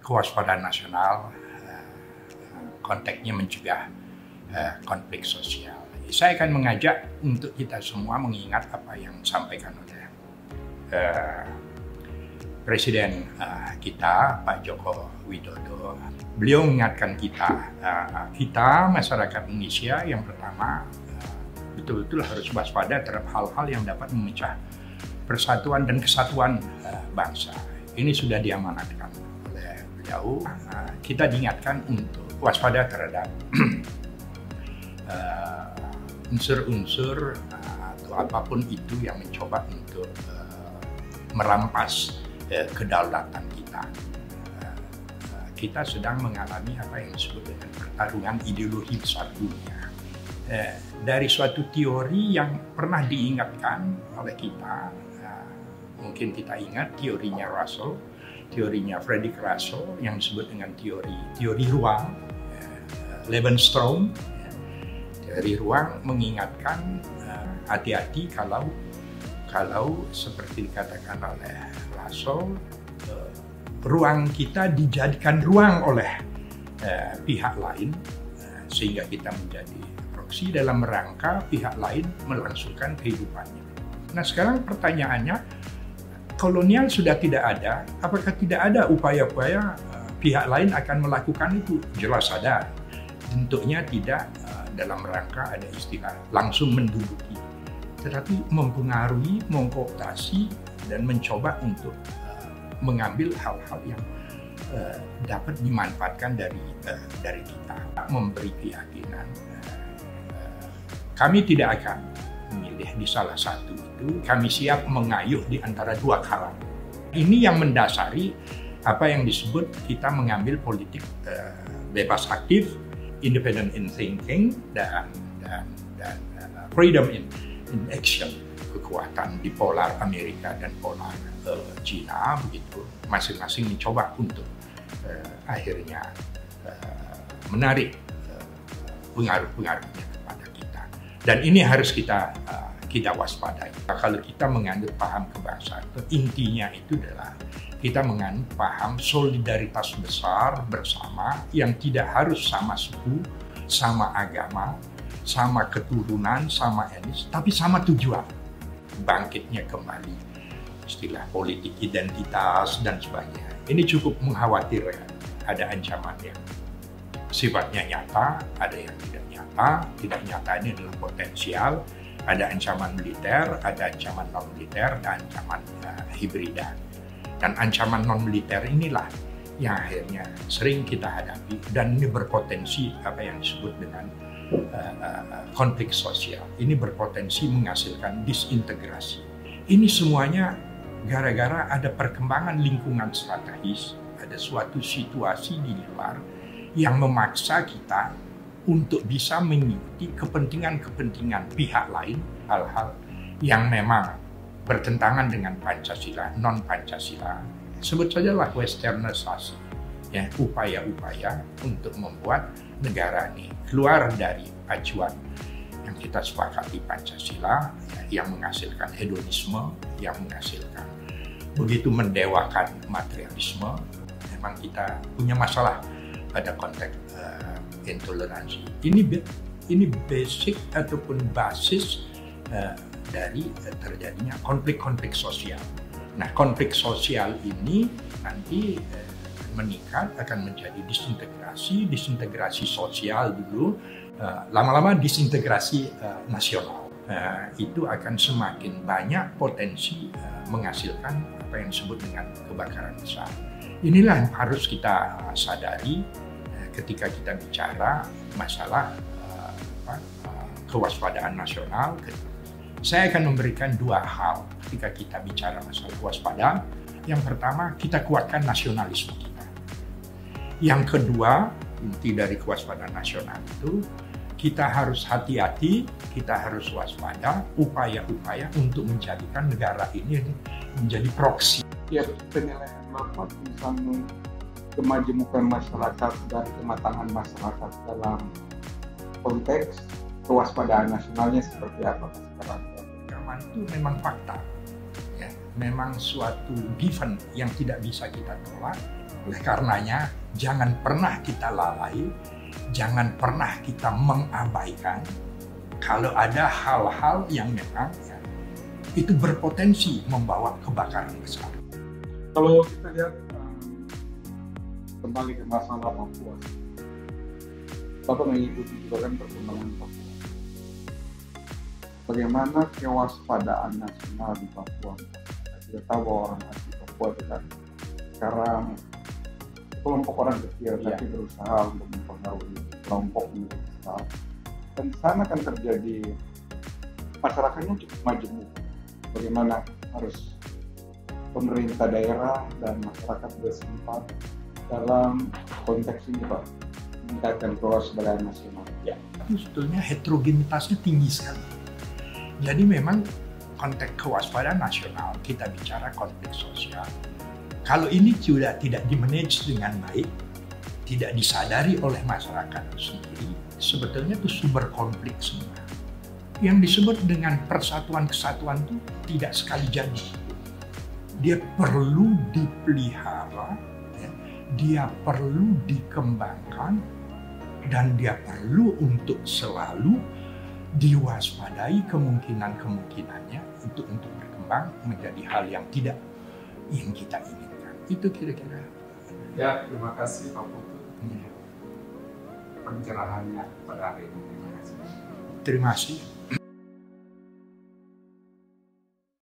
kewaspadaan nasional konteksnya mencegah konflik sosial. Saya akan mengajak untuk kita semua mengingat apa yang disampaikan oleh Presiden kita, Pak Joko Widodo. Beliau mengingatkan kita masyarakat Indonesia yang pertama betul-betul harus waspada terhadap hal-hal yang dapat memecah persatuan dan kesatuan bangsa. Ini sudah diamanatkan oleh beliau. Kita diingatkan untuk waspada terhadap unsur-unsur atau apapun itu yang mencoba untuk merampas kedaulatan kita. Kita sedang mengalami apa yang disebut dengan pertarungan ideologi besar dunia. Dari suatu teori yang pernah diingatkan oleh kita, mungkin kita ingat teorinya Russell, teorinya Frederick Russell yang disebut dengan teori ruang, Lebensraum. Teori ruang mengingatkan hati-hati kalau seperti dikatakan oleh Russell, ruang kita dijadikan ruang oleh pihak lain sehingga kita menjadi proksi dalam rangka pihak lain melangsungkan kehidupannya. Nah sekarang pertanyaannya, kolonial sudah tidak ada, apakah tidak ada upaya-upaya pihak lain akan melakukan itu? Jelas ada. Bentuknya tidak dalam rangka ada istilah langsung menduduki, tetapi mempengaruhi, mengkooptasi, dan mencoba untuk mengambil hal-hal yang dapat dimanfaatkan dari kita. Memberi keyakinan, kami tidak akan memilih di salah satu itu, kami siap mengayuh di antara dua karang. Ini yang mendasari apa yang disebut kita mengambil politik bebas aktif, independent in thinking, dan freedom in action. Kekuatan bipolar Amerika dan polar China begitu, masing-masing mencoba untuk akhirnya menarik pengaruh-pengaruhnya kepada kita. Dan ini harus kita waspadai. Kalau kita menganut paham kebangsaan, intinya itu adalah kita menganut paham solidaritas besar bersama yang tidak harus sama suku, sama agama, sama keturunan, sama etnis, tapi sama tujuan. Bangkitnya kembali istilah politik identitas dan sebagainya. Ini cukup mengkhawatirkan. Ada ancaman yang sifatnya nyata, ada yang tidak nyata. Tidak nyata ini adalah potensial. Ada ancaman militer, ada ancaman non-militer, dan ancaman hibrida. Dan ancaman non-militer inilah yang akhirnya sering kita hadapi, dan ini berpotensi apa yang disebut dengan konflik sosial. Ini berpotensi menghasilkan disintegrasi. Ini semuanya gara-gara ada perkembangan lingkungan strategis, ada suatu situasi di luar yang memaksa kita untuk bisa mengikuti kepentingan-kepentingan pihak lain, hal-hal yang memang bertentangan dengan Pancasila, non-Pancasila. Sebut sajalah westernisasi, ya, upaya-upaya untuk membuat negara ini keluar dari acuan yang kita sepakati Pancasila, ya, yang menghasilkan hedonisme, yang menghasilkan begitu mendewakan materialisme. Memang kita punya masalah pada konteks intoleransi. Ini basic ataupun basis dari terjadinya konflik-konflik sosial. Nah, konflik sosial ini nanti meningkat, akan menjadi disintegrasi sosial dulu, lama-lama disintegrasi nasional. Itu akan semakin banyak potensi menghasilkan apa yang disebut dengan kebakaran besar. Inilah yang harus kita sadari ketika kita bicara masalah kewaspadaan nasional. Saya akan memberikan dua hal ketika kita bicara masalah kewaspadaan. Yang pertama, kita kuatkan nasionalisme kita. Yang kedua, inti dari kewaspadaan nasional itu, kita harus hati-hati, kita harus waspada upaya-upaya untuk menjadikan negara ini menjadi proksi. Ya, penilaian Bapak tentang kemajemukan masyarakat dan kematangan masyarakat dalam konteks kewaspadaan nasionalnya seperti apa sekarang? Rekaman itu memang fakta, ya, memang suatu given yang tidak bisa kita tolak. Oleh karenanya, jangan pernah kita lalai, jangan pernah kita mengabaikan kalau ada hal-hal yang memang ya, itu berpotensi membawa kebakaran besar. Kalau kita lihat kembali ke masalah Papua, Bapak mengikuti juga kan perkembangan Papua. Bagaimana kewaspadaan nasional di Papua? Kita tahu bahwa orang asli Papua itu kan sekarang kelompok orang kecil, tapi berusaha untuk mempengaruhi kelompok menjadi besar. Dan di sana kan terjadi masyarakatnya cukup majemuk. Bagaimana harus pemerintah daerah dan masyarakat bersempat dalam konteks ini, Pak, meningkatkan kewaspadaan nasional. Ya, tapi sebetulnya heterogenitasnya tinggi sekali. Jadi memang konteks kewaspadaan nasional, kita bicara konteks sosial. Kalau ini sudah tidak dimanage dengan baik, tidak disadari oleh masyarakat itu sendiri, sebetulnya itu sumber konflik semua. Yang disebut dengan persatuan kesatuan itu tidak sekali jadi. Dia perlu dipelihara, ya, dia perlu dikembangkan, dan dia perlu untuk selalu diwaspadai kemungkinan-kemungkinannya untuk berkembang menjadi hal yang tidak yang kita inginkan. Itu kira-kira. Ya, terima kasih Pak Putu. Pencerahannya pada hari ini. Terima kasih.